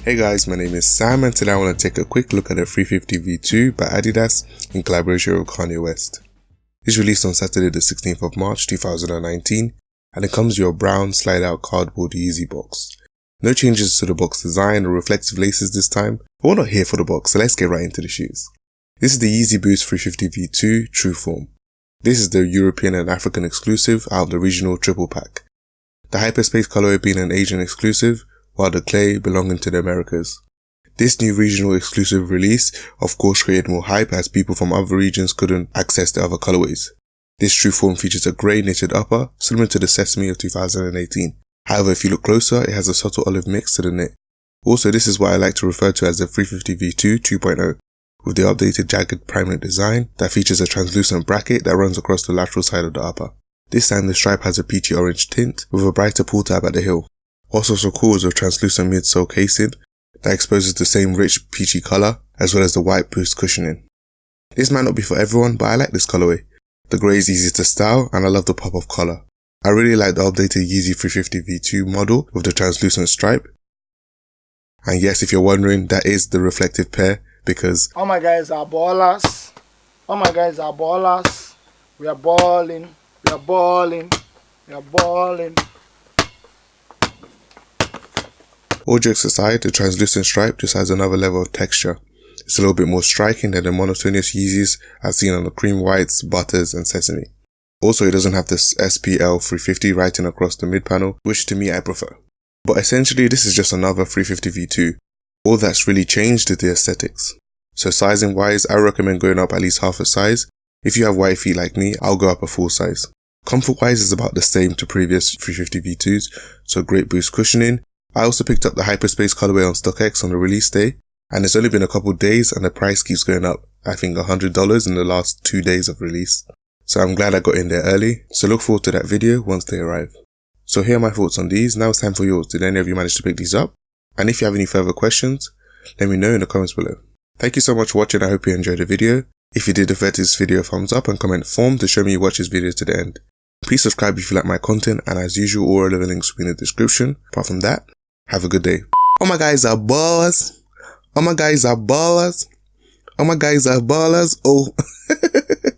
Hey guys, my name is Sam and today I want to take a quick look at the 350v2 by Adidas in collaboration with Kanye West. It's released on Saturday the 16th of March 2019 and it comes with your brown slide out cardboard Yeezy box. No changes to the box design or reflective laces this time, but we're not here for the box, so let's get right into the shoes. This is the Yeezy Boost 350v2 Tru Frm. This is the European and African exclusive out of the regional triple pack. The Hyperspace colorway being an Asian exclusive, while the clay belonging to the Americas. This new regional exclusive release of course created more hype as people from other regions couldn't access the other colorways. This Tru Frm features a grey knitted upper, similar to the Sesame of 2018. However, if you look closer, it has a subtle olive mix to the knit. Also, this is what I like to refer to as the 350v2 2.0, with the updated jagged prime knit design that features a translucent bracket that runs across the lateral side of the upper. This time the stripe has a peachy orange tint with a brighter pull tab at the heel. What's also cool is a translucent midsole casing that exposes the same rich peachy colour as well as the white boost cushioning. This might not be for everyone, but I like this colourway. The grey is easy to style and I love the pop of colour. I really like the updated Yeezy 350v2 model with the translucent stripe. And yes, if you're wondering, that is the reflective pair because all my guys are ballers. All my guys are ballers. We are balling. We are balling. We are balling. All jokes aside, the translucent stripe just adds another level of texture. It's a little bit more striking than the monotonous Yeezys I've seen on the cream whites, butters and sesame. Also, it doesn't have this SPL 350 writing across the mid panel, which to me I prefer. But essentially this is just another 350v2. All that's really changed is the aesthetics. So sizing wise, I recommend going up at least half a size. If you have wide feet like me, I'll go up a full size. Comfort wise is about the same to previous 350v2s, so great boost cushioning. I also picked up the Hyperspace colorway on StockX on the release day, and it's only been a couple days and the price keeps going up. I think $100 in the last 2 days of release. So I'm glad I got in there early, so look forward to that video once they arrive. So here are my thoughts on these, now it's time for yours. Did any of you manage to pick these up? And if you have any further questions, let me know in the comments below. Thank you so much for watching, I hope you enjoyed the video. If you did, defer to this video a thumbs up and comment form to show me you watch this video to the end. Please subscribe if you like my content, and as usual all relevant links will be in the description. Apart from that, have a good day. Oh my guys are ballers. Oh my guys are ballers. Oh my guys are ballers. Oh.